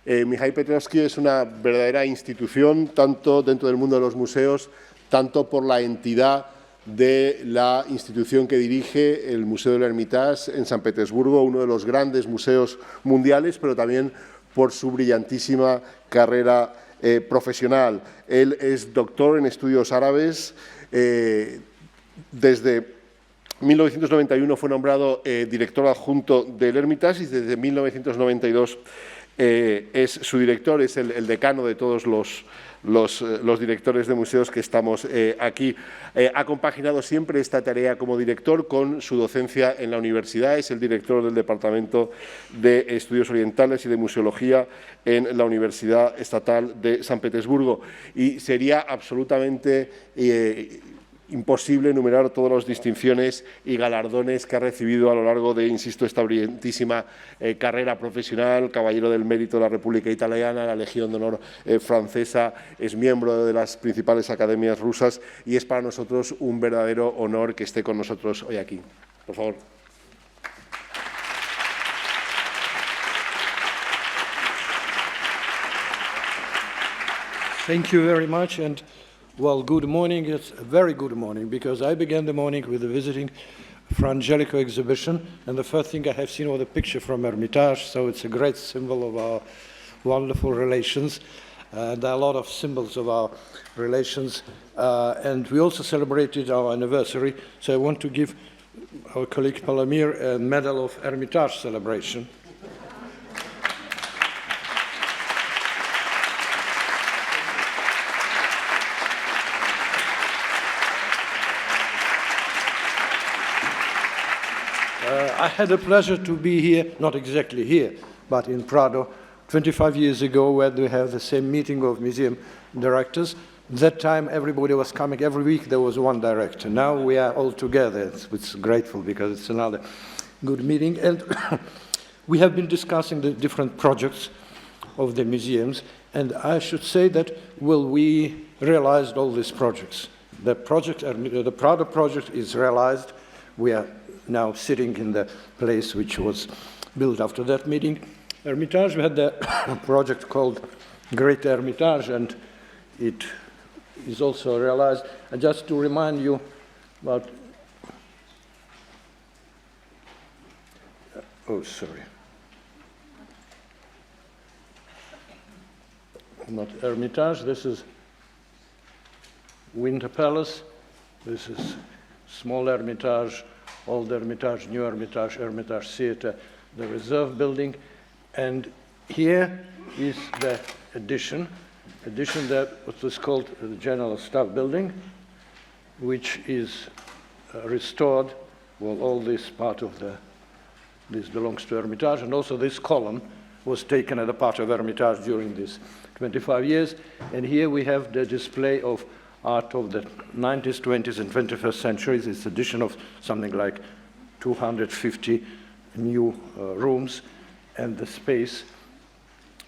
Mikhail Piotrovsky es una verdadera institución, tanto dentro del mundo de los museos, tanto por la entidad de la institución que dirige, el Museo del Hermitage en San Petersburgo, uno de los grandes museos mundiales, pero también por su brillantísima carrera profesional. Él es doctor en estudios árabes. Desde 1991 fue nombrado director adjunto del Hermitage y desde 1992 es su director, es el decano de todos los directores de museos que estamos aquí. Ha compaginado siempre esta tarea como director con su docencia en la universidad. Es el director del Departamento de Estudios Orientales y de Museología en la Universidad Estatal de San Petersburgo. Y sería absolutamente imposible enumerar todas las distinciones y galardones que ha recibido a lo largo de, insisto, esta brillantísima carrera profesional. Caballero del Mérito de la República Italiana, la Legión de Honor francesa, es miembro de las principales academias rusas y es para nosotros un verdadero honor que esté con nosotros hoy aquí. Por favor. Thank you very much. Well, good morning. It's a very good morning because I began the morning with visiting Fra Angelico exhibition, and the first thing I have seen was a picture from Hermitage, so it's a great symbol of our wonderful relations. There are a lot of symbols of our relations, and we also celebrated our anniversary, so I want to give our colleague Palomir a medal of Hermitage celebration. I had the pleasure to be here, not exactly here, but in Prado, 25 years ago, where we have the same meeting of museum directors. That time, everybody was coming. Every week, there was one director. Now we are all together. It's grateful because it's another good meeting. And we have been discussing the different projects of the museums. And I should say that, well, we realized all these projects. The Prado project is realized. We are now sitting in the place which was built after that meeting. Hermitage, we had a project called Great Hermitage, and it is also realized. And just to remind you about, not Hermitage, this is Winter Palace, this is small Hermitage, Old Hermitage, New Hermitage, Hermitage Theatre, the Reserve Building, and here is the addition that what was called the General Staff Building, which is restored. Well, all this part of this belongs to Hermitage, and also this column was taken as a part of Hermitage during these 25 years, and here we have the display of art of the 19th, 20th, and 21st centuries. It's addition of something like 250 new rooms and the space.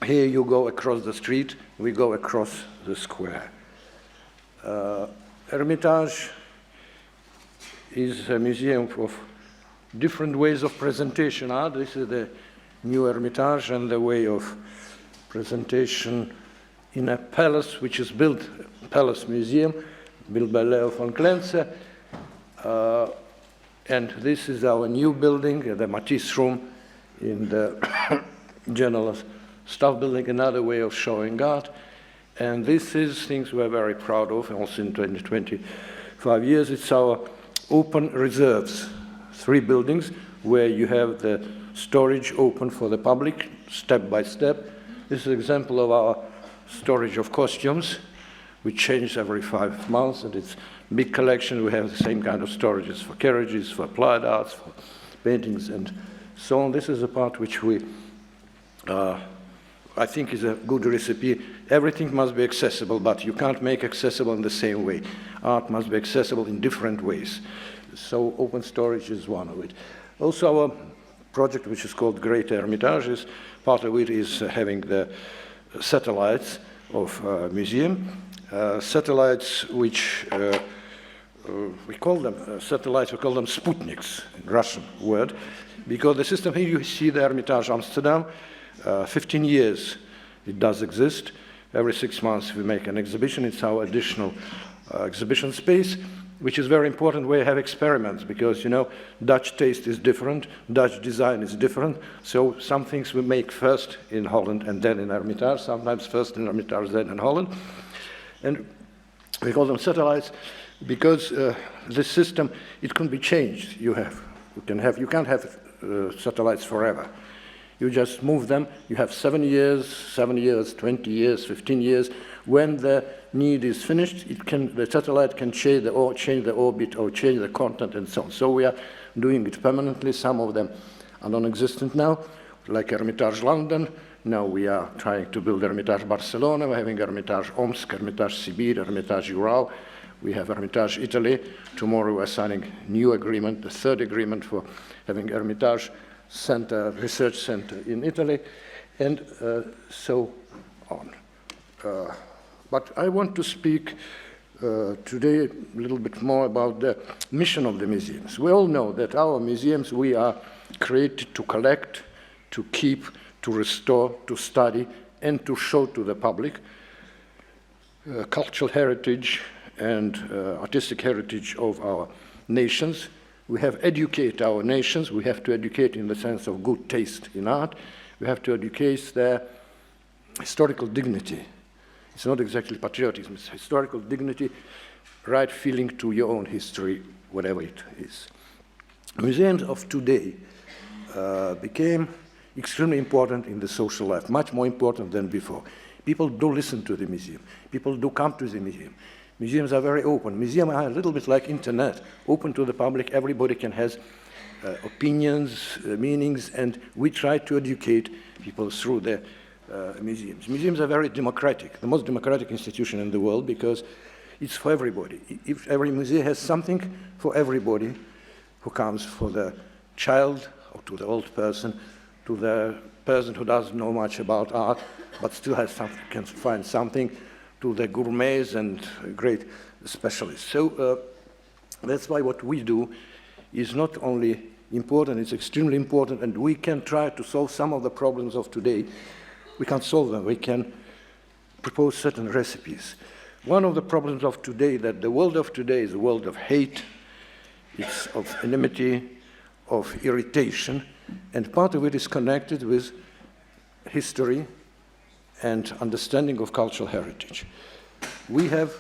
Here you go across the street, we go across the square. Hermitage is a museum of different ways of presentation. This is the new Hermitage and the way of presentation in a palace which is built, Palace Museum, built by Leo von Klenze. And this is our new building, the Matisse Room in the General Staff Building, another way of showing art. And this is things we're very proud of, also in 25 years. It's our open reserves, 3 buildings where you have the storage open for the public, step by step. This is an example of our storage of costumes. We change every 5 months, and it's a big collection. We have the same kind of storages for carriages, for applied arts, for paintings, and so on. This is a part which we, I think, is a good recipe. Everything must be accessible, but you can't make accessible in the same way. Art must be accessible in different ways. So open storage is one of it. Also, our project, which is called Great Hermitage, is part of it is having the satellites of museum. Satellites which we call them satellites, we call them Sputniks, in Russian word, because the system here you see the Hermitage Amsterdam, 15 years it does exist. Every 6 months we make an exhibition. It's our additional exhibition space, which is very important where you have experiments, because, you know, Dutch taste is different, Dutch design is different, so some things we make first in Holland and then in Hermitage, sometimes first in Hermitage, then in Holland. And we call them satellites because this system, it can be changed. You can't have satellites forever. You just move them. You have 7 years, 20 years, 15 years. When the need is finished, the satellite can change the orbit or change the content and so on. So we are doing it permanently. Some of them are non-existent now, like Hermitage London. Now we are trying to build Hermitage Barcelona. We're having Hermitage Omsk, Hermitage Sibir, Hermitage Ural. We have Hermitage Italy. Tomorrow we're signing a new agreement, the third agreement for having Hermitage Center, Research Center in Italy, and so on. But I want to speak today a little bit more about the mission of the museums. We all know that our museums, we are created to collect, to keep, to restore, to study, and to show to the public cultural heritage and artistic heritage of our nations. We have to educate our nations. We have to educate in the sense of good taste in art. We have to educate their historical dignity. It's not exactly patriotism, it's historical dignity, right feeling to your own history, whatever it is. Museums of today became extremely important in the social life, much more important than before. People do listen to the museum. People do come to the museum. Museums are very open. Museums are a little bit like internet, open to the public. Everybody can have opinions, meanings, and we try to educate people through the museums. Museums are very democratic, the most democratic institution in the world, because it's for everybody. If every museum has something for everybody who comes, for the child or to the old person, to the person who doesn't know much about art, but still has something, can find something, to the gourmets and great specialists. So that's why what we do is not only important, it's extremely important, and we can try to solve some of the problems of today. We can't solve them, we can propose certain recipes. One of the problems of today, that the world of today is a world of hate, it's of enmity, of irritation, and part of it is connected with history and understanding of cultural heritage. We have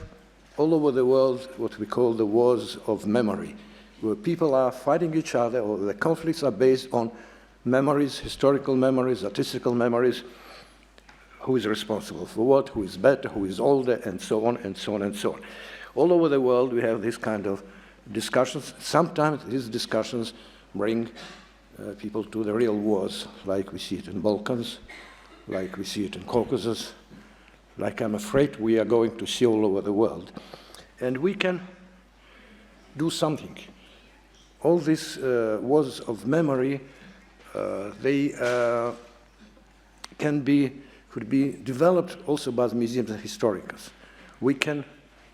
all over the world what we call the wars of memory, where people are fighting each other, or the conflicts are based on memories, historical memories, artistical memories, who is responsible for what, who is better, who is older, and so on, and so on, and so on. All over the world we have this kind of discussions. Sometimes these discussions bring people to the real wars, like we see it in Balkans, like we see it in Caucasus, like I'm afraid we are going to see all over the world. And we can do something. All these wars of memory, they could be developed also by the museums and historians. We can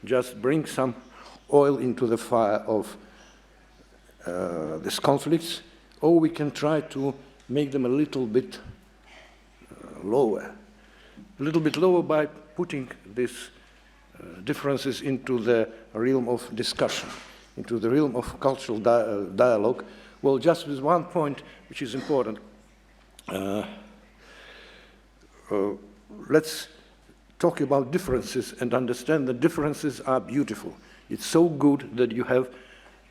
just bring some oil into the fire of these conflicts, or we can try to make them a little bit lower by putting these differences into the realm of discussion, into the realm of cultural dialogue. Well, just with one point which is important. Let's talk about differences and understand that differences are beautiful. It's so good that you have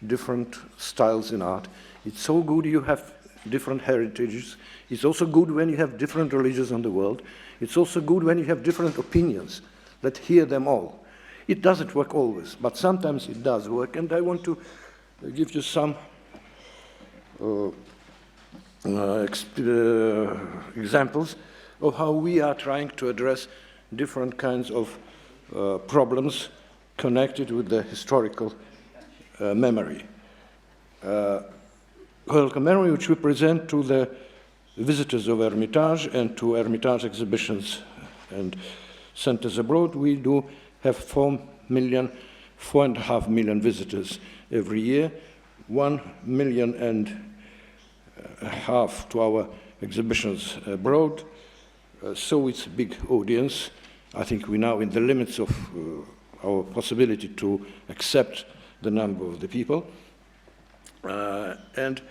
different styles in art. It's so good you have different heritages. It's also good when you have different religions in the world. It's also good when you have different opinions. Let's hear them all. It doesn't work always, but sometimes it does work, and I want to give you some examples of how we are trying to address different kinds of problems connected with the historical memory. Historical memory which we present to the visitors of Hermitage and to Hermitage exhibitions and centers abroad. We do have 4.5 million visitors every year, 1.5 million to our exhibitions abroad. so it's a big audience. I think we're now in the limits of our possibility to accept the number of the people. And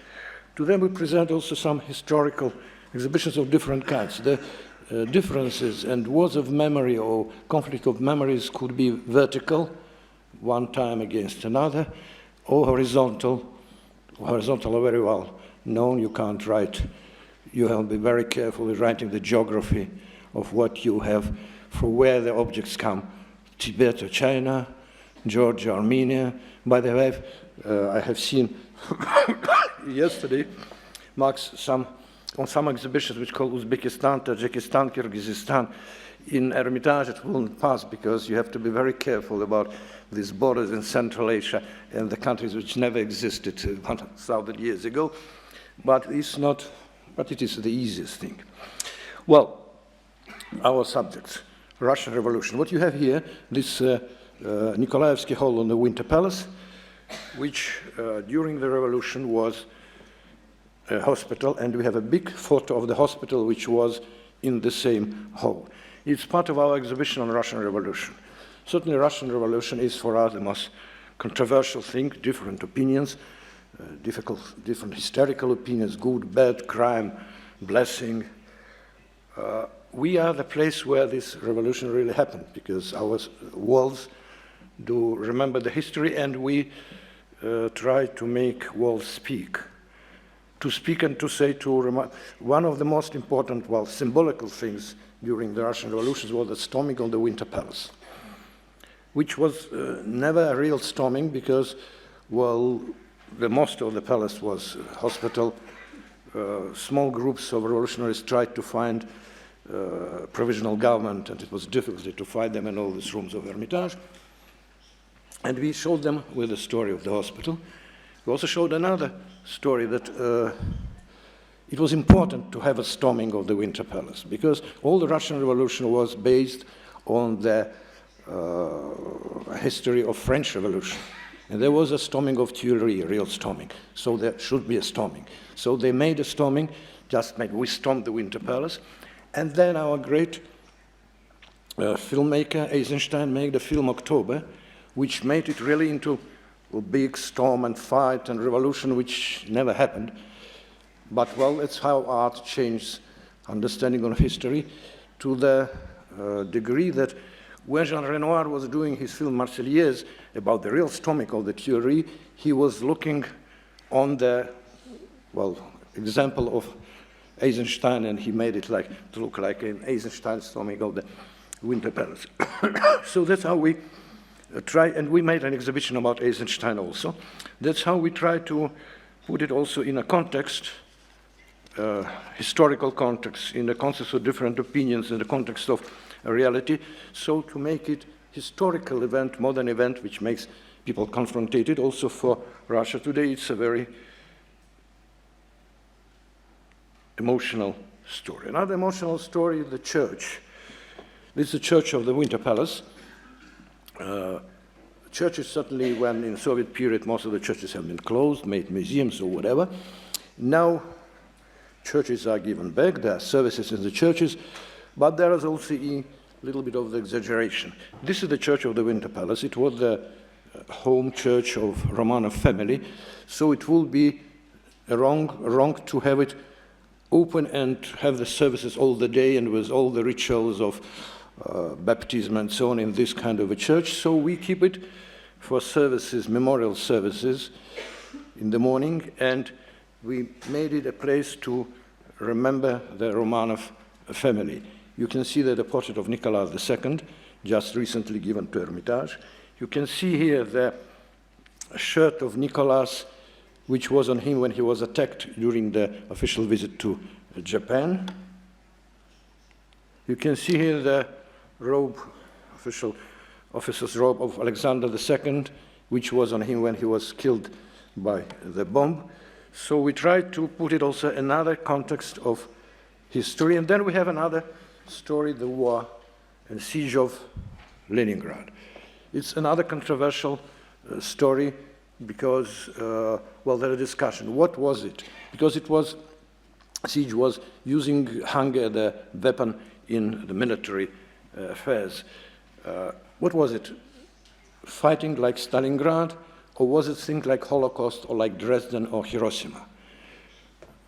to them we present also some historical exhibitions of different kinds. The differences and wars of memory or conflict of memories could be vertical, one time against another, or horizontal. Horizontal are very well known. You can't write, you have to be very careful with writing the geography of what you have, from where the objects come. Tibet or China, Georgia, Armenia. By the way, I have seen yesterday marks on some exhibitions which call Uzbekistan, Tajikistan, Kyrgyzstan. In Hermitage it won't pass because you have to be very careful about these borders in Central Asia and the countries which never existed 1,000 years ago. But it's not, but it is the easiest thing. Well, our subjects, Russian Revolution. What you have here, this Nikolaevsky Hall on the Winter Palace, which during the revolution was a hospital, and we have a big photo of the hospital which was in the same hall. It's part of our exhibition on Russian Revolution. Certainly Russian Revolution is for us the most controversial thing, different opinions, different historical opinions, good, bad, crime, blessing. We are the place where this revolution really happened because our walls do remember the history, and we try to make walls speak. To speak and to say, one of the most important, well, symbolical things during the Russian revolutions was the storming of the Winter Palace, which was never a real storming because, well, the most of the palace was hospital. Small groups of revolutionaries tried to find provisional government, and it was difficult to find them in all these rooms of Hermitage. And we showed them with the story of the hospital. We also showed another story that it was important to have a storming of the Winter Palace because all the Russian Revolution was based on the history of French Revolution. And there was a storming of Tuileries, a real storming. So there should be a storming. So they made a storming, we stormed the Winter Palace. And then our great filmmaker, Eisenstein, made the film October, which made it really into a big storm and fight and revolution, which never happened. But, well, that's how art changed understanding of history to the degree that when Jean Renoir was doing his film Marseillaise about the real stomach of the Tuileries, he was looking on the, well, example of Eisenstein, and he made it to look like an Eisenstein stomach of the Winter Palace. So that's how we try, and we made an exhibition about Eisenstein also. That's how we try to put it also in a context, historical context, in the context of different opinions, in the context of a reality, so to make it historical event, modern event, which makes people confronted. Also for Russia today, it's a very emotional story. Another emotional story is the church. This is the church of the Winter Palace. Churches certainly, when in Soviet period, most of the churches have been closed, made museums or whatever. Now, churches are given back, there are services in the churches, but there is also a little bit of the exaggeration. This is the church of the Winter Palace. It was the home church of Romanov family, so it will be wrong to have it open and have the services all the day and with all the rituals of baptism and so on in this kind of a church. So we keep it for services, memorial services in the morning, and we made it a place to remember the Romanov family. You can see that the portrait of Nicholas II, just recently given to Hermitage. You can see here the shirt of Nicholas, which was on him when he was attacked during the official visit to Japan. You can see here the robe, official officer's robe of Alexander II, which was on him when he was killed by the bomb. So we tried to put it also in another context of history. And then we have another story, the war and siege of Leningrad. It's another controversial story because, well, there is a discussion. What was it? Because it was, siege was using hunger, the weapon in the military affairs. What was it? Fighting like Stalingrad, or was it things like Holocaust or like Dresden or Hiroshima?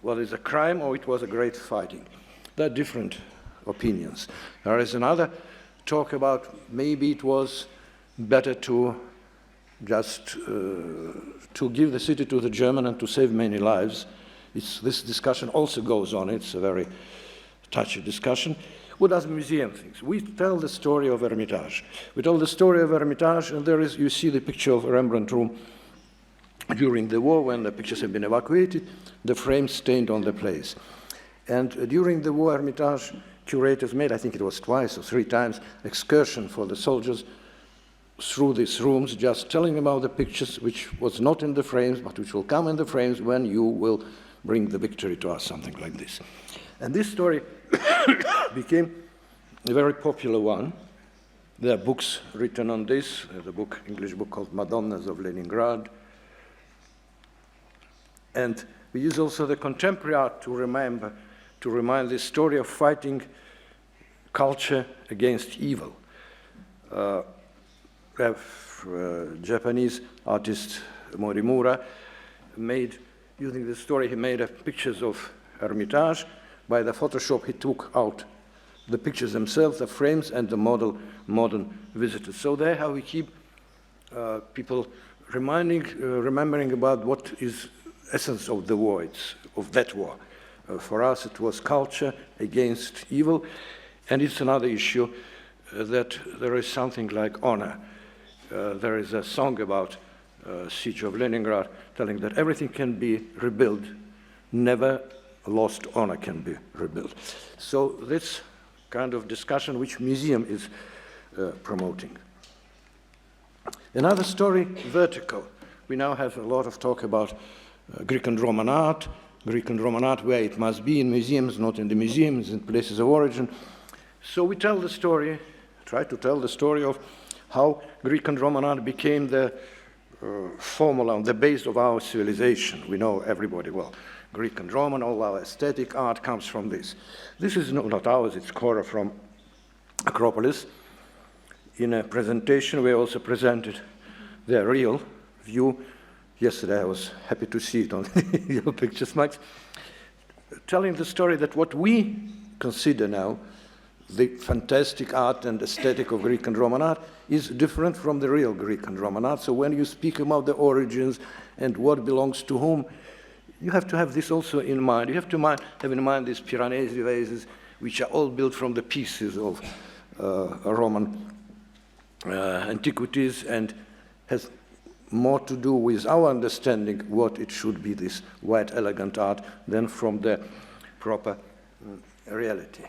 Was it a crime or it was a great fighting? There are different opinions. There is another talk about maybe it was better to just to give the city to the German and to save many lives. This discussion also goes on. It's a very touchy discussion. What does the museum think? We tell the story of Hermitage. We tell the story of Hermitage, and there is, you see the picture of Rembrandt room during the war when the pictures have been evacuated, the frames stained on the place. And during the war, Hermitage curators made, I think it was twice or three times, excursion for the soldiers through these rooms, just telling about the pictures which was not in the frames, but which will come in the frames when you will bring the victory to us, something like this. And this story became a very popular one. There are books written on this. There's a book, English book called Madonnas of Leningrad. And we use also the contemporary art to remind this story of fighting culture against evil. Japanese artist Morimura made, using this story, he made pictures of Hermitage. By the Photoshop, he took out the pictures themselves, the frames, and the modern visitors. So there how we keep people remembering about what is essence of the war, of that war. For us, it was culture against evil, and it's another issue that there is something like honor. There is a song about siege of Leningrad telling that everything can be rebuilt, never lost honor can be rebuilt. So this kind of discussion which museum is promoting. Another story, vertical. We now have a lot of talk about Greek and Roman art where it must be in museums, not in the museums, in places of origin. So we tell the story, try to tell the story of how Greek and Roman art became the formula, the base of our civilization. We know everybody well. Greek and Roman, all our aesthetic art comes from this. This is not ours, it's Cora from Acropolis. In a presentation, we also presented their real view. Yesterday, I was happy to see it on your pictures, Max, telling the story that what we consider now the fantastic art and aesthetic of Greek and Roman art is different from the real Greek and Roman art. So when you speak about the origins and what belongs to whom, you have to have this also in mind. You have to have in mind these Piranesi vases, which are all built from the pieces of Roman antiquities and has more to do with our understanding what it should be, this white elegant art, than from the proper reality.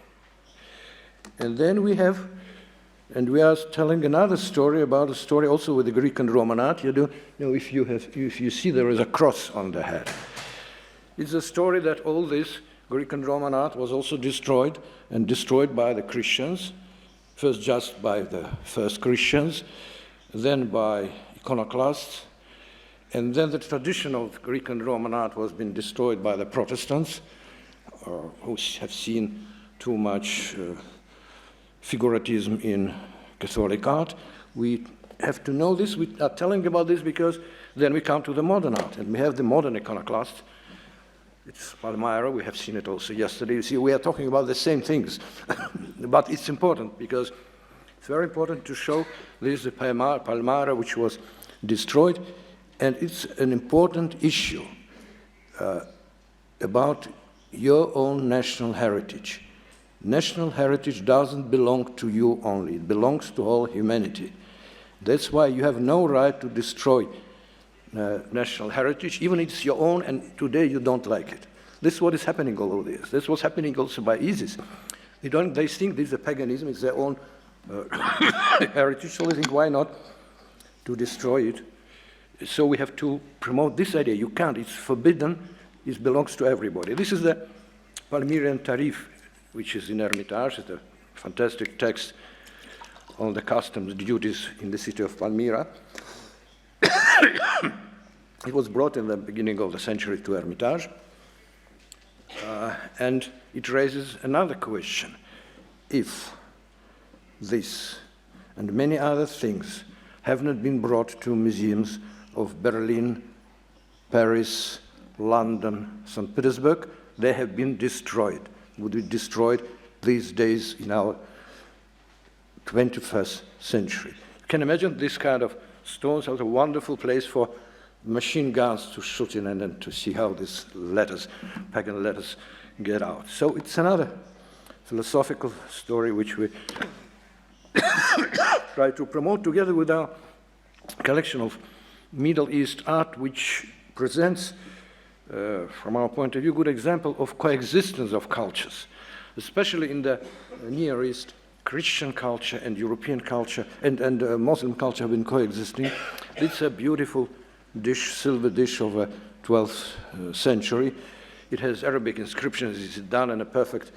And then we are telling another story about a story also with the Greek and Roman art. If you see there is a cross on the head. It's a story that all this Greek and Roman art was also destroyed, and destroyed by the Christians, first just by the first Christians, then by iconoclasts, and then the tradition of Greek and Roman art was being destroyed by the Protestants, who have seen too much figuratism in Catholic art. We have to know this. We are telling about this because then we come to the modern art, and we have the modern iconoclast. It's Palmyra. We have seen it also yesterday. You see, we are talking about the same things, but it's important because it's very important to show this is the Palmyra which was destroyed, and it's an important issue about your own national heritage. National heritage doesn't belong to you only. It belongs to all humanity. That's why you have no right to destroy national heritage, even if it's your own, and today you don't like it. This is what is happening all over this. This was happening also by ISIS. They think this is a paganism, it's their own heritage, so they think, why not to destroy it? So we have to promote this idea. You can't, it's forbidden, it belongs to everybody. This is the Palmyrian Tarif, which is in Hermitage. It's a fantastic text on the customs duties in the city of Palmyra. It was brought in the beginning of the century to Hermitage, and it raises another question. if this and many other things have not been brought to museums of Berlin, Paris, London, St. Petersburg, they have been destroyed, would be destroyed these days in our 21st century. You can imagine this kind of stones are a wonderful place for machine guns to shoot in and then to see how these letters, pagan letters, get out. So it's another philosophical story which we try to promote together with our collection of Middle East art, which presents, from our point of view, a good example of coexistence of cultures, especially in the Near East. Christian culture and European culture and Muslim culture have been coexisting. It's a beautiful dish, silver dish of the 12th century. It has Arabic inscriptions. It's done in a perfect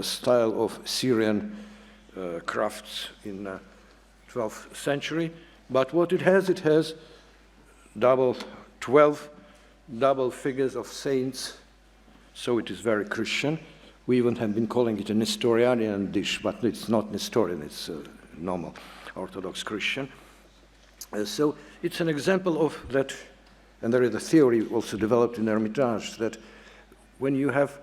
style of Syrian crafts in 12th century. But what it has 12 double figures of saints, so it is very Christian. We even have been calling it a Nestorian dish, but it's not Nestorian, it's normal Orthodox Christian. So it's an example of that, and there is a theory also developed in Hermitage, that when you have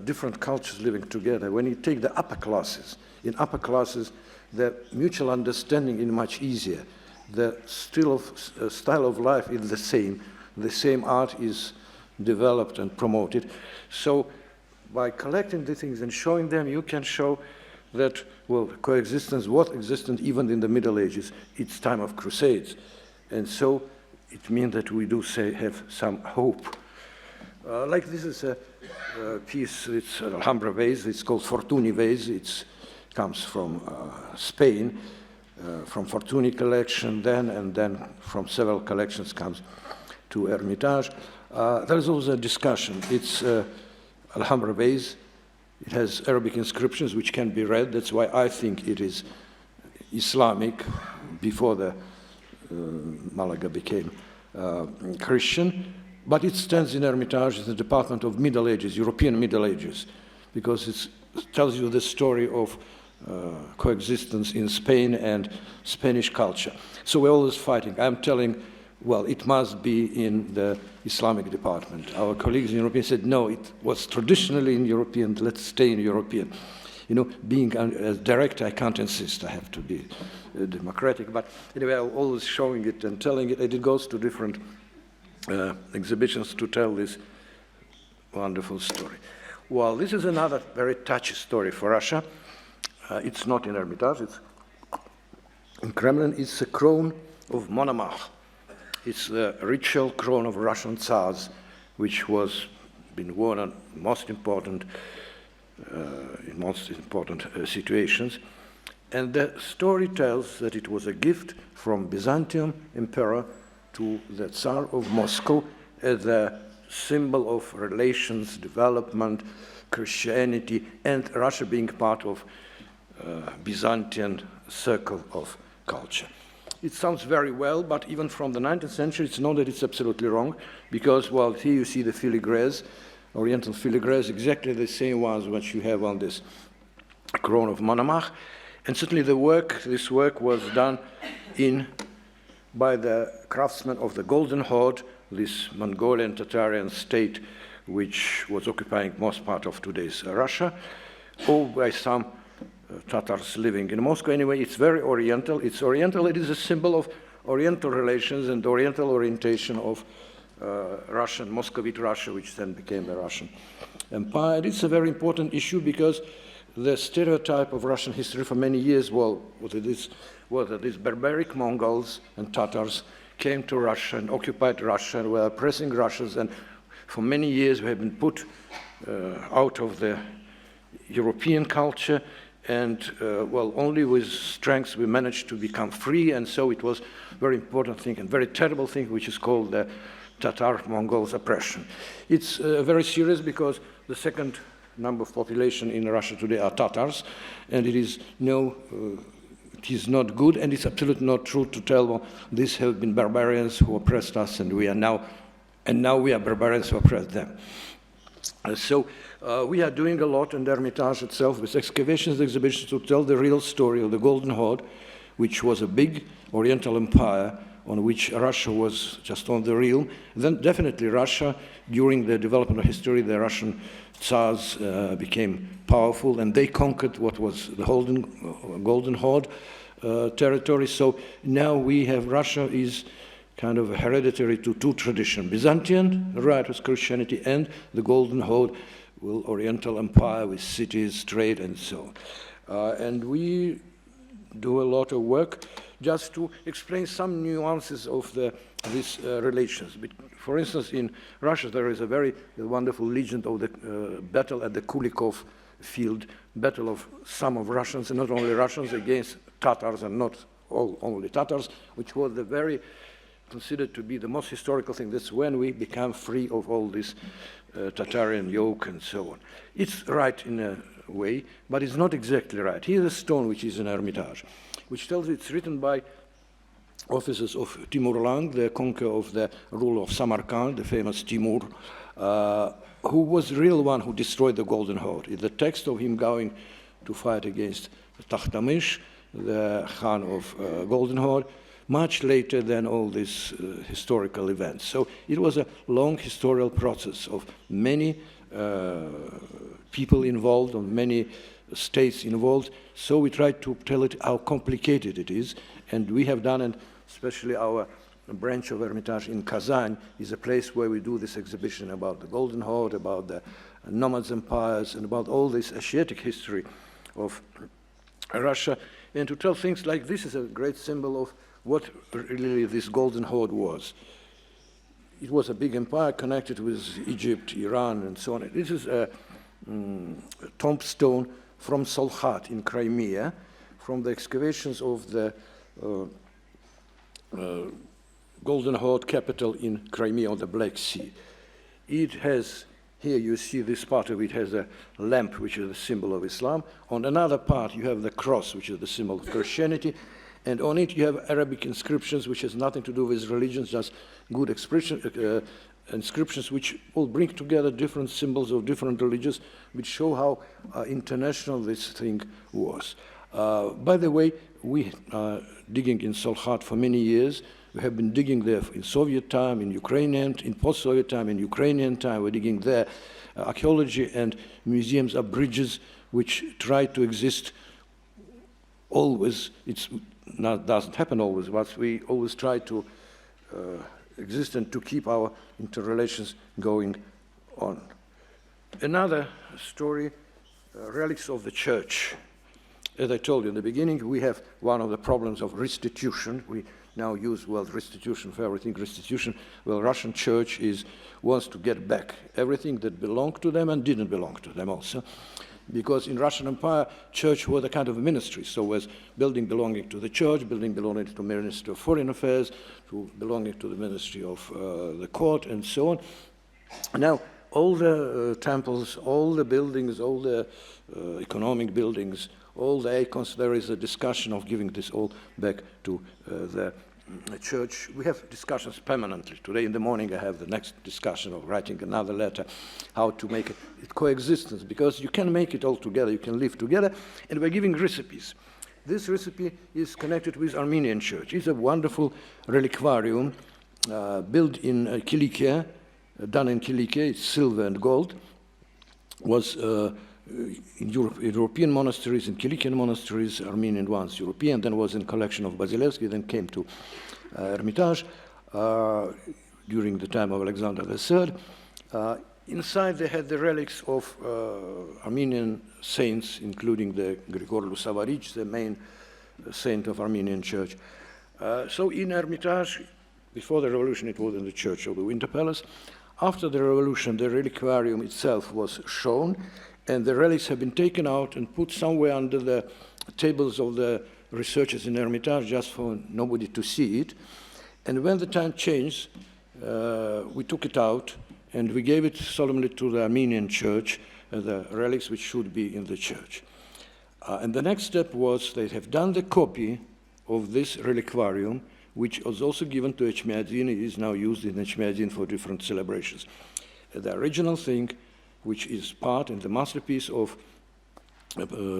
different cultures living together, when you take the upper classes, in upper classes, the mutual understanding is much easier. The style of life is the same art is developed and promoted. So by collecting the things and showing them, you can show that, well, coexistence was existent even in the Middle Ages. It's time of crusades. And so it means that we do have some hope. Like this is a piece, it's an Alhambra vase, it's called Fortuny vase. It comes from Spain, from Fortuny collection then, and then from several collections comes to Hermitage. There is also a discussion. It's Alhambra vase. It has Arabic inscriptions which can be read. That's why I think it is Islamic before the Malaga became Christian. But it stands in Hermitage in the Department of Middle Ages, European Middle Ages, because it tells you the story of coexistence in Spain and Spanish culture. So we're always fighting. I'm telling, well, it must be in the Islamic department. Our colleagues in European said, no, it was traditionally in European, let's stay in European. You know, being a director, I can't insist, I have to be democratic. But anyway, I'm always showing it and telling it, and it goes to different exhibitions to tell this wonderful story. Well, this is another very touchy story for Russia. It's not in Hermitage, it's in Kremlin. It's a crown of Monomach. It's the ritual crown of Russian Tsars, which was been worn on most important situations. And the story tells that it was a gift from Byzantium emperor to the Tsar of Moscow as a symbol of relations, development, Christianity, and Russia being part of Byzantine circle of culture. It sounds very well, but even from the 19th century, it's known that it's absolutely wrong, because, well, here you see the filigrees, Oriental filigrees, exactly the same ones which you have on this crown of Monomach. And certainly this work was done by the craftsmen of the Golden Horde, this Mongolian Tatarian state which was occupying most part of today's Russia, or by some Tatars living in Moscow. Anyway, it's very Oriental. It's Oriental. It is a symbol of Oriental relations and Oriental orientation of Russian, Muscovite Russia, which then became the Russian Empire. And it's a very important issue because the stereotype of Russian history for many years was that these barbaric Mongols and Tatars came to Russia and occupied Russia and were oppressing Russians, and for many years we have been put out of the European culture, and only with strength we managed to become free. And so it was a very important thing and very terrible thing, which is called the Tatar-Mongols oppression. It's very serious because the second number of population in Russia today are Tatars, and it is not good, and it's absolutely not true to tell, well, these have been barbarians who oppressed us, and now we are barbarians who oppressed them. We are doing a lot in the Hermitage itself with excavations, exhibitions to tell the real story of the Golden Horde, which was a big Oriental empire on which Russia was just on the realm. Then definitely Russia, during the development of history, the Russian Tsars became powerful, and they conquered what was the Golden Horde territory. So now we have Russia is kind of hereditary to two traditions, Byzantine, right, with Christianity, and the Golden Horde, Oriental Empire with cities, trade, and so on. And we do a lot of work just to explain some nuances of these relations. For instance, in Russia, there is a very wonderful legend of the battle at the Kulikov field, battle of some of Russians, and not only Russians, against Tatars, and not only Tatars, which was the very considered to be the most historical thing. That's when we become free of all this Tatarian yoke and so on. It's right in a way, but it's not exactly right. Here's a stone which is in Hermitage, which tells it's written by officers of Timur Lenk, the conqueror of the ruler of Samarkand, the famous Timur, who was the real one who destroyed the Golden Horde. It's the text of him going to fight against Tahtamish, the Khan of Golden Horde, much later than all these historical events. So it was a long historical process of many people involved, of many states involved. So we tried to tell it how complicated it is, and we have done, and especially our branch of Hermitage in Kazan is a place where we do this exhibition about the Golden Horde, about the nomads empires, and about all this Asiatic history of Russia. And to tell things like this is a great symbol of what really this Golden Horde was. It was a big empire connected with Egypt, Iran, and so on. This is a tombstone from Solkhat in Crimea, from the excavations of the Golden Horde capital in Crimea on the Black Sea. It has, here you see this part of it has a lamp, which is the symbol of Islam. On another part, you have the cross, which is the symbol of Christianity. And on it, you have Arabic inscriptions, which has nothing to do with religions, just good inscriptions, which all bring together different symbols of different religions, which show how international this thing was. By the way, we are digging in Solkhat for many years. We have been digging there in Soviet time, in Ukrainian, in post-Soviet time, in Ukrainian time. We're digging there. Archaeology and museums are bridges which try to exist always. Doesn't happen always, but we always try to exist and to keep our interrelations going on. Another story, relics of the church. As I told you in the beginning, we have one of the problems of restitution. We now use word restitution for everything. Restitution, well, Russian church wants to get back everything that belonged to them and didn't belong to them also. Because in Russian Empire, church was a kind of a ministry. So was building belonging to the church, building belonging to the Ministry of Foreign Affairs, to belonging to the Ministry of the Court, and so on. Now, all the temples, all the buildings, all the economic buildings, all the icons, there is a discussion of giving this all back to the church. We have discussions permanently. Today in the morning I have the next discussion of writing another letter, how to make it coexistence, because you can make it all together, you can live together, and we're giving recipes. This recipe is connected with Armenian church. It's a wonderful reliquarium built in Kilikia, done in Kilikia, it's silver and gold, was in European monasteries, in Kilikian monasteries, Armenian ones, European, then was in collection of Basilevsky, then came to Hermitage during the time of Alexander III. Inside they had the relics of Armenian saints, including the Grigor Lusavaric, the main saint of Armenian church. So in Hermitage, before the revolution, it was in the church of the Winter Palace. After the revolution, the reliquarium itself was shown, and the relics have been taken out and put somewhere under the tables of the researchers in Hermitage just for nobody to see it. And when the time changed, we took it out and we gave it solemnly to the Armenian church, the relics which should be in the church. And the next step was they have done the copy of this reliquarium, which was also given to Echmiadzin. It is now used in Echmiadzin for different celebrations. The original thing which is part in the masterpiece of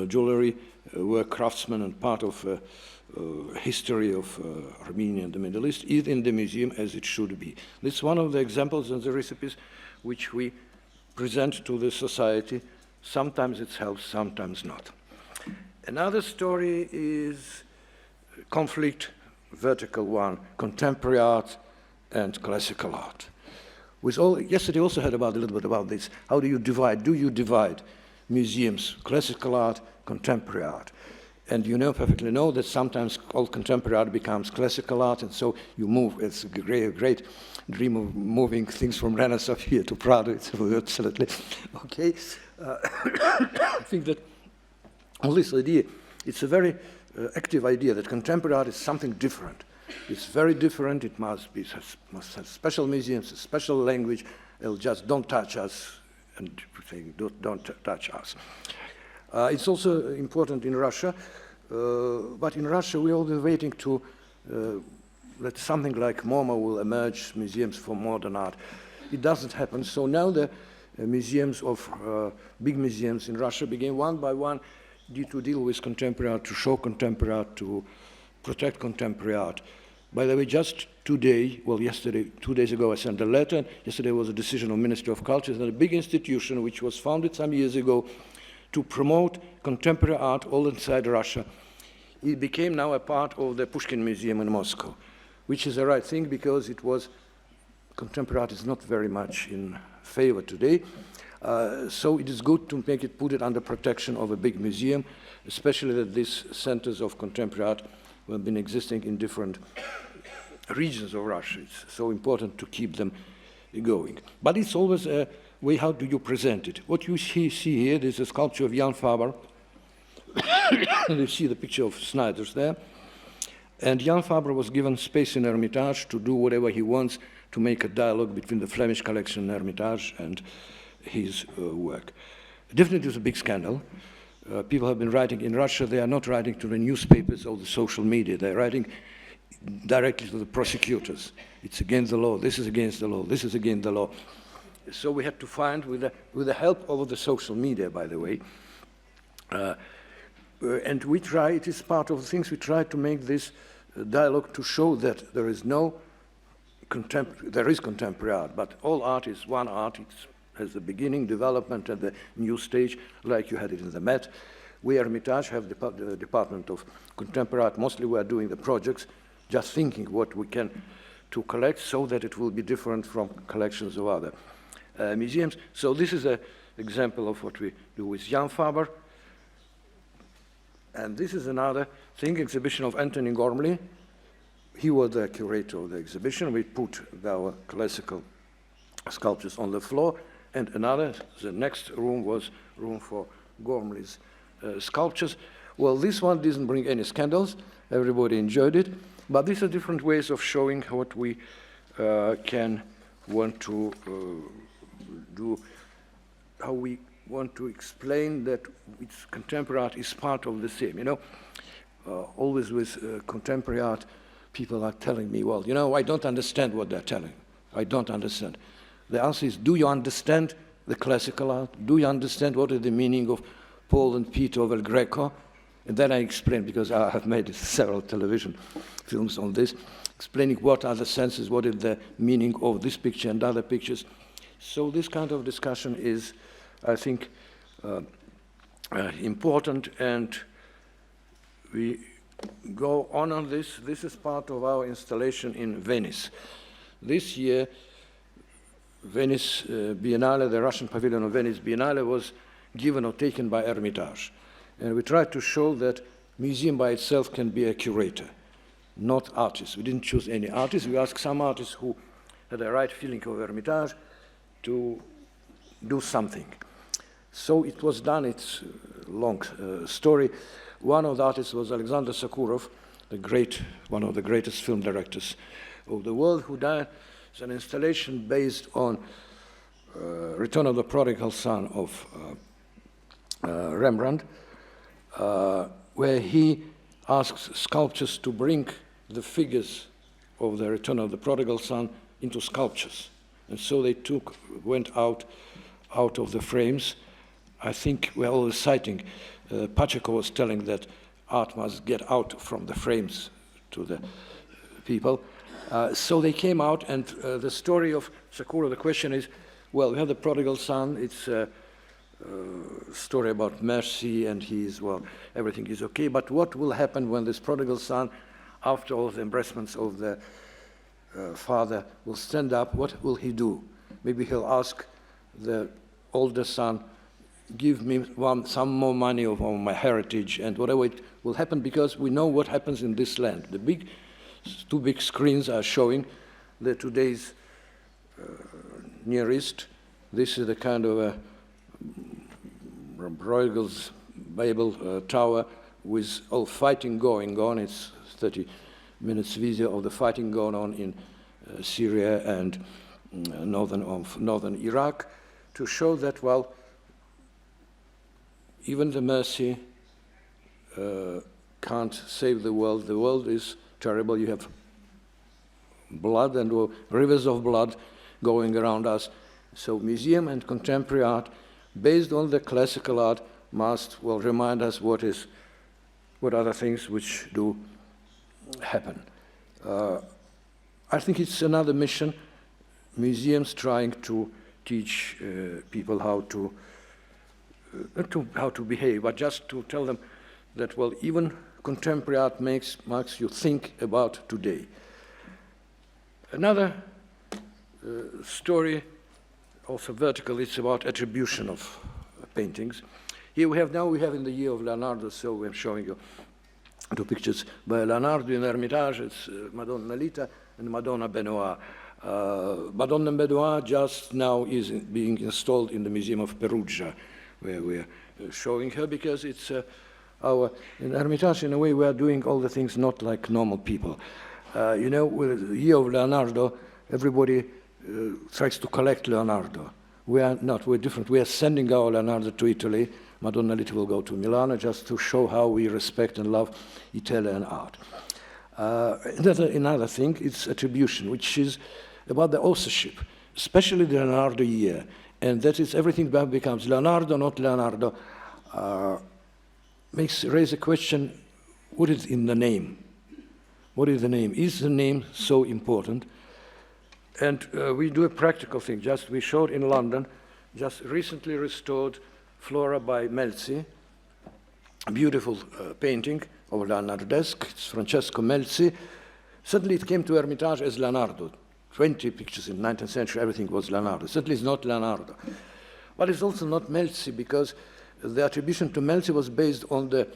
jewelry, work craftsmen, and part of history of Armenia and the Middle East, is in the museum as it should be. This is one of the examples and the recipes which we present to the society. Sometimes it helps, sometimes not. Another story is conflict, vertical one, contemporary art and classical art. Yesterday also heard about a little bit about this. How do you divide? Do you divide museums, classical art, contemporary art? And you perfectly know that sometimes all contemporary art becomes classical art, and so you move. It's a great dream of moving things from Renaissance here to Prado. It's absolutely okay. I think that all this idea, it's a very active idea that contemporary art is something different. It's very different. It must have special museums, a special language. It'll just don't touch us, and saying don't touch us. It's also important in Russia, but in Russia we're always waiting to that something like MoMA will emerge, museums for modern art. It doesn't happen. So now the museums of big museums in Russia begin one by one to deal with contemporary art, to show contemporary art, to protect contemporary art. By the way, just today, well, yesterday, 2 days ago, I sent a letter. Yesterday was a decision of Ministry of Culture, that a big institution which was founded some years ago to promote contemporary art all inside Russia. It became now a part of the Pushkin Museum in Moscow, which is the right thing because contemporary art is not very much in favor today. So it is good to put it under protection of a big museum, especially that these centers of contemporary art have been existing in different regions of Russia. It's so important to keep them going. But it's always a way, how do you present it? What you see here, this is a sculpture of Jan Faber. You see the picture of Snyder's there. And Jan Faber was given space in Hermitage to do whatever he wants to make a dialogue between the Flemish collection in Hermitage and his work. Definitely it was a big scandal. People have been writing in Russia, they are not writing to the newspapers or the social media, they're writing directly to the prosecutors. It's against the law, this is against the law, this is against the law. So we had to find, with the help of the social media, by the way, and we try, it is part of the things we try to make this dialogue to show that there is contemporary art, but all art is one art. It has the beginning, development, and the new stage, like you had it in the Met. We, Hermitage, have the Department of Contemporary Art. Mostly we are doing the projects, just thinking what we can to collect so that it will be different from collections of other museums. So this is an example of what we do with Jan Faber. And this is another thing, exhibition of Anthony Gormley. He was the curator of the exhibition. We put our classical sculptures on the floor. And the next room was room for Gormley's sculptures. Well, this one didn't bring any scandals. Everybody enjoyed it. But these are different ways of showing what we want to do, how we want to explain that contemporary art is part of the same. You know, always with contemporary art, people are telling me, well, you know, I don't understand what they're telling. I don't understand. The answer is, do you understand the classical art? Do you understand what is the meaning of Paul and Peter of El Greco? And then I explain, because I have made several television films on this, explaining what are the senses, what is the meaning of this picture and other pictures. So this kind of discussion is, I think, important, and we go on this. This is part of our installation in Venice. This year, Venice Biennale, the Russian pavilion of Venice Biennale, was given or taken by Hermitage. And we tried to show that museum by itself can be a curator, not artists. We didn't choose any artists. We asked some artists who had a right feeling of Hermitage to do something. So it was done. It's a long story. One of the artists was Alexander Sokurov, one of the greatest film directors of the world, who died. It's an installation based on Return of the Prodigal Son of Rembrandt, where he asks sculptors to bring the figures of the Return of the Prodigal Son into sculptures. And so they went out out of the frames. I think we're always citing, Pacheco was telling that art must get out from the frames to the people. So they came out, and the story of Sakura, the question is, well, we have the prodigal son. It's a story about mercy, and everything is okay. But what will happen when this prodigal son, after all the embracements of the father, will stand up? What will he do? Maybe he'll ask the older son, give me some more money of my heritage, and whatever it will happen, because we know what happens in this land. The two big screens are showing the today's Near East. This is the kind of a Bruegel's Babel tower with all fighting going on. It's 30 minutes video of the fighting going on in Syria and northern Iraq, to show that, well, even the mercy can't save the world. The world is terrible. You have blood and rivers of blood going around us. So museum and contemporary art, based on the classical art, must, well, remind us what are the things which do happen. I think it's another mission, museums trying to teach people how to behave, but just to tell them that, well, even contemporary art makes you think about today. Another story, also vertical, it's about attribution of paintings. Here we have in the year of Leonardo, so I'm showing you two pictures by Leonardo in Hermitage. It's Madonna Lita and Madonna Benoit. Madonna Benoit just now is being installed in the Museum of Perugia, where we're showing her, because it's in Hermitage, in a way, we are doing all the things not like normal people. You know, with the year of Leonardo, everybody tries to collect Leonardo. We are not, we're different. We are sending our Leonardo to Italy. Madonna Lita will go to Milano, just to show how we respect and love Italian art. Another thing, it's attribution, which is about the authorship, especially the Leonardo year. And that is, everything becomes Leonardo, not Leonardo. Raise a question, what is in the name? What is the name? Is the name so important? And we do a practical thing. We showed in London, just recently restored Flora by Melzi, a beautiful painting of Leonardesque. It's Francesco Melzi. Suddenly it came to Hermitage as Leonardo. 20 pictures in the 19th century, everything was Leonardo. Certainly it's not Leonardo. But it's also not Melzi, because the attribution to Melzi was based on the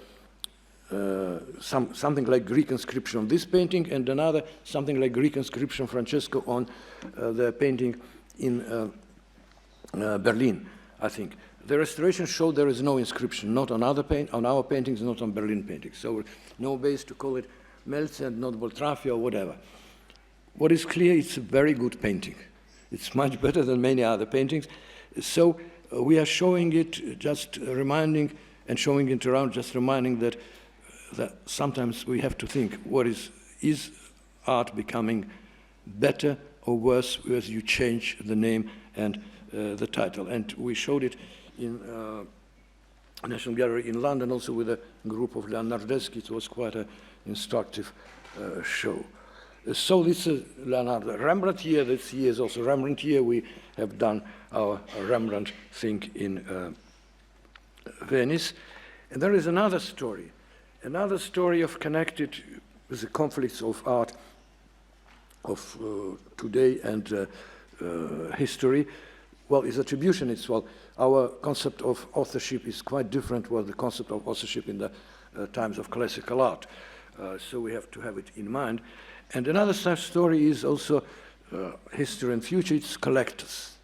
something like Greek inscription on this painting, and another something like Greek inscription, Francesco, on the painting in Berlin, I think. The restoration showed there is no inscription, not on our paintings, not on Berlin paintings. So no base to call it Melzi and not Boltrafio or whatever. What is clear, it's a very good painting. It's much better than many other paintings. So we are showing it, just reminding and showing it around, just reminding that sometimes we have to think, is art becoming better or worse as you change the name and the title? And we showed it in National Gallery in London, also with a group of Leonardeschi. It was quite an instructive show. So this is Leonardo. Rembrandt year, this year is also Rembrandt year. We have done our Rembrandt thing in Venice. And there is another story of connected with the conflicts of art of today and history. Well, it's attribution. Our concept of authorship is quite different from the concept of authorship in the times of classical art. So we have to have it in mind. And another such story is also history and future. It's collectors.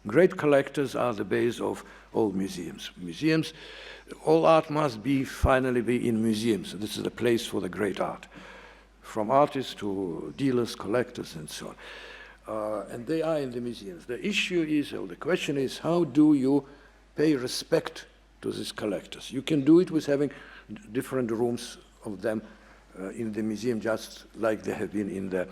Great collectors are the base of all museums. All art must finally be in museums. This is the place for the great art, from artists to dealers, collectors, and so on. And they are in the museums. The issue is, or the question is, how do you pay respect to these collectors? You can do it with having different rooms of them in the museum, just like they have been in the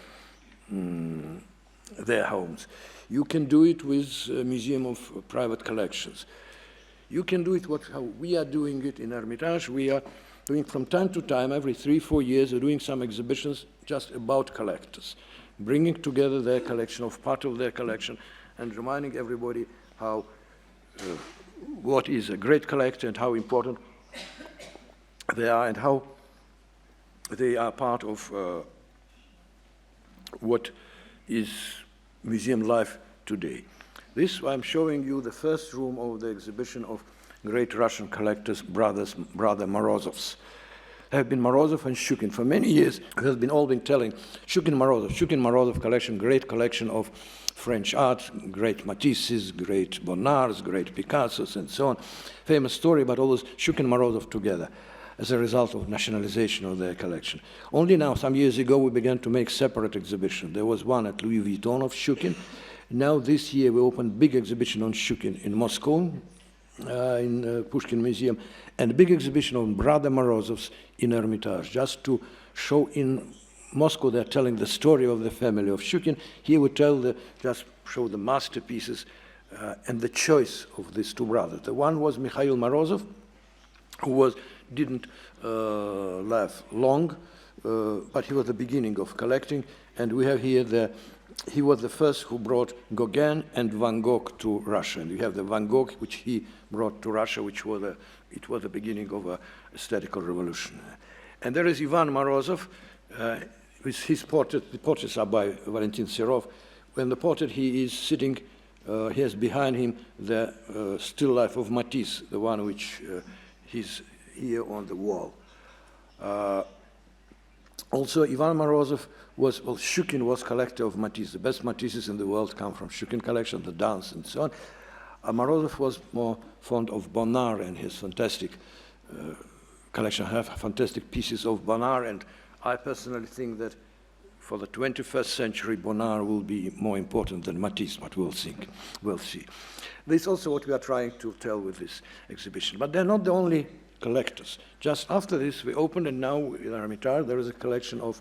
their homes. You can do it with a museum of private collections. You can do it how we are doing it in Hermitage. We are doing from time to time, every 3-4 years, we're doing some exhibitions just about collectors, bringing together their collection of part of their collection and reminding everybody how what is a great collector and how important they are and how they are part of what is museum life today. This, I'm showing you the first room of the exhibition of great Russian collectors, brother Morozovs. There have been Morozov and Shukin. For many years, it has been all been telling Shukin Morozov collection, great collection of French art, great Matisses, great Bonnards, great Picassos, and so on. Famous story about all those Shukin Morozov together as a result of nationalization of their collection. Only now, some years ago, we began to make separate exhibitions. There was one at Louis Vuitton of Shukin. Now this year we opened big exhibition on Shukin in Moscow, in Pushkin Museum, and a big exhibition on brother Morozovs in Hermitage, just to show in Moscow they're telling the story of the family of Shukin. Here we just show the masterpieces and the choice of these two brothers. The one was Mikhail Morozov, who didn't live long, but he was the beginning of collecting, and we have here he was the first who brought Gauguin and Van Gogh to Russia. And we have the Van Gogh, which he brought to Russia, which was it was the beginning of an aesthetical revolution. And there is Ivan Morozov, with his portrait. The portraits are by Valentin Serov. When the portrait, he is sitting, he has behind him the still life of Matisse, the one which he's here on the wall. Also, Ivan Morozov Shukin was collector of Matisse. The best Matisses in the world come from Shukin collection, the dance and so on. Morozov was more fond of Bonnard and his fantastic collection. I have fantastic pieces of Bonnard, and I personally think that for the 21st century, Bonnard will be more important than Matisse, but we'll see. This is also what we are trying to tell with this exhibition. But they're not the only collectors. Just after this, we opened, and now in Hermitage, there is a collection of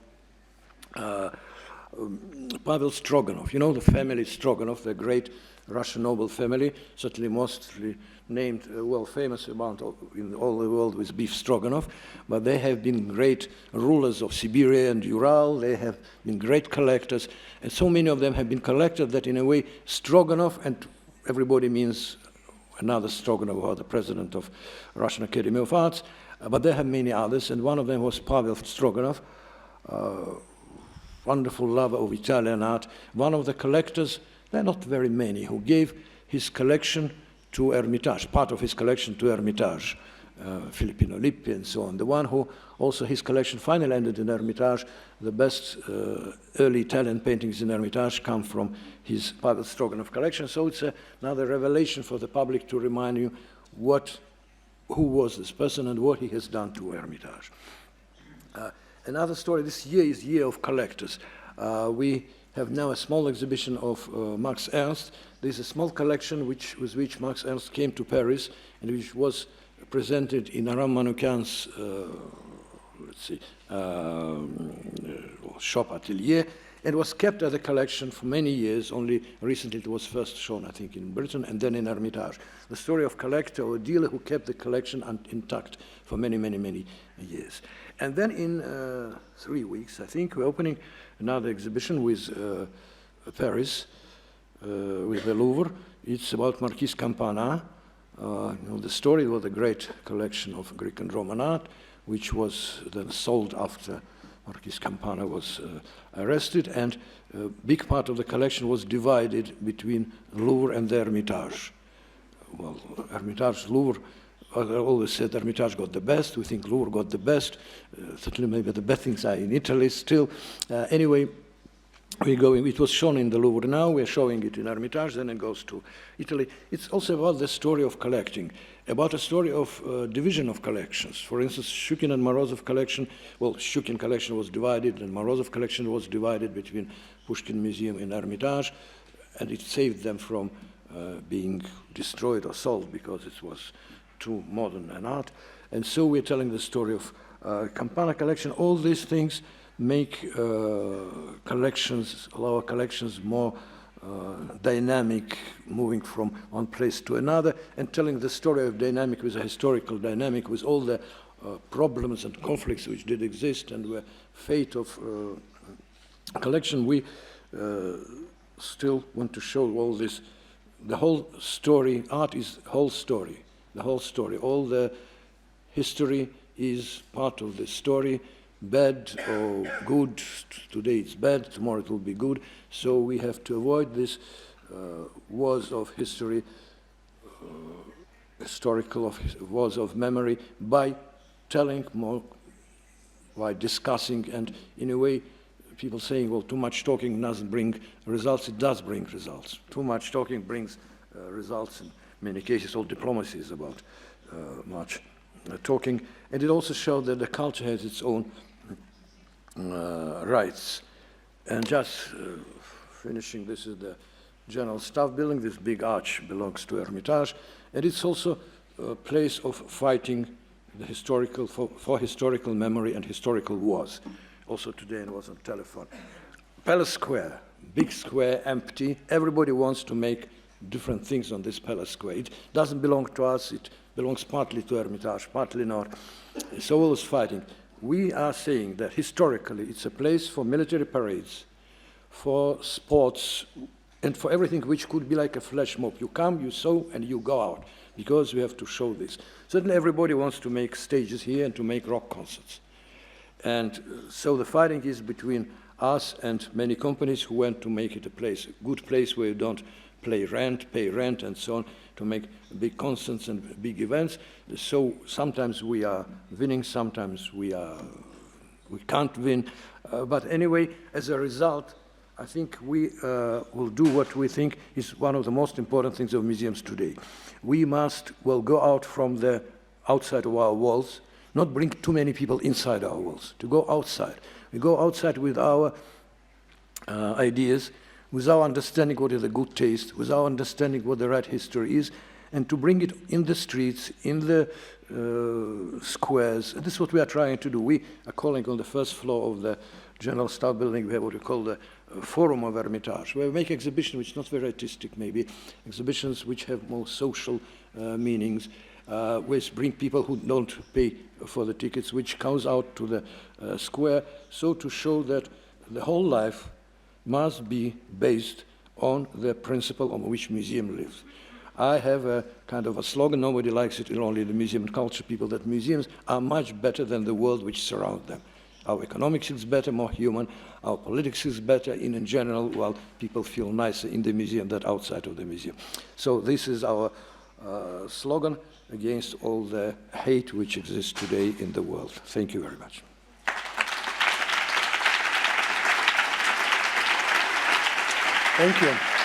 Pavel Stroganov. You know the family Stroganov, the great Russian noble family, certainly mostly named, famous about in all the world with beef Stroganov, but they have been great rulers of Siberia and Ural. They have been great collectors, and so many of them have been collected that in a way Stroganov, and everybody means another Stroganov, or the president of Russian Academy of Arts, but they have many others, and one of them was Pavel Stroganov, wonderful lover of Italian art, one of the collectors, there are not very many, who gave his collection to Hermitage, part of his collection to Hermitage, Filippino Lippi and so on. The one who also his collection finally ended in Hermitage. The best early Italian paintings in Hermitage come from his Pavel Stroganov collection. So it's another revelation for the public to remind you who was this person and what he has done to Hermitage. Another story, this year is Year of Collectors. We have now a small exhibition of Max Ernst. There's a small collection with which Max Ernst came to Paris and which was presented in Aram Manoukian's shop atelier, and was kept as a collection for many years. Only recently it was first shown, I think, in Britain and then in Hermitage. The story of collector or dealer who kept the collection intact for many, many, many years. And then in 3 weeks, I think, we're opening another exhibition with Paris, with the Louvre. It's about Marquise Campana. The story was a great collection of Greek and Roman art, which was then sold after Marquise Campana was arrested, and a big part of the collection was divided between Louvre and the Hermitage. Well, Hermitage, Louvre, I always said Hermitage got the best. We think Louvre got the best. Certainly maybe the best things are in Italy still. Anyway, we're going, it was shown in the Louvre now, we're showing it in Hermitage, then it goes to Italy. It's also about the story of collecting, about a story of division of collections. For instance, Shukin and Morozov collection, well, Shukin collection was divided and Morozov collection was divided between Pushkin Museum and Hermitage, and it saved them from being destroyed or sold because it was too modern an art. And so we're telling the story of Campana collection. All these things make collections, our collections more dynamic, moving from one place to another, and telling the story of dynamic with a historical dynamic, with all the problems and conflicts which did exist and were fate of collection. We still want to show all this. The whole story, art is whole story, the whole story. All the history is part of the story, bad or good. Today it's bad, tomorrow it will be good. So we have to avoid this wars of history, wars of memory, by telling more, by discussing, and in a way, people saying, well, too much talking doesn't bring results. It does bring results. Too much talking brings results. In many cases, all diplomacy is about much talking. And it also showed that the culture has its own rights. And just finishing, this is the General Staff Building. This big arch belongs to Hermitage. And it's also a place of fighting the historical, for historical memory and historical wars. Also today it was on telephone. Palace Square, big square, empty. Everybody wants to make different things on this Palace Square. It doesn't belong to us. It belongs partly to Hermitage, partly not. It's always fighting. We are saying that historically it's a place for military parades, for sports, and for everything which could be like a flash mob. You come, you sew, and you go out, because we have to show this. Certainly everybody wants to make stages here and to make rock concerts. And so the fighting is between us and many companies who want to make it a place, a good place where you don't pay rent, and so on, to make big concerts and big events. So sometimes we are winning, sometimes we can't win. But anyway, as a result, I think we will do what we think is one of the most important things of museums today. We must, well, go out from the outside of our walls, not bring too many people inside our walls, to go outside. We go outside with our ideas, with our understanding what is a good taste, with our understanding what the right history is, and to bring it in the streets, in the squares. And this is what we are trying to do. We are calling on the first floor of the General Staff Building, we have what we call the Forum of Hermitage, where we make exhibitions which are not very artistic, maybe, exhibitions which have more social meanings, which bring people who don't pay for the tickets, which comes out to the square, so to show that the whole life must be based on the principle on which museum lives. I have a kind of a slogan, nobody likes it, only the museum and culture people, that museums are much better than the world which surrounds them. Our economics is better, more human, our politics is better in general, while people feel nicer in the museum than outside of the museum. So this is our slogan against all the hate which exists today in the world. Thank you very much. Thank you.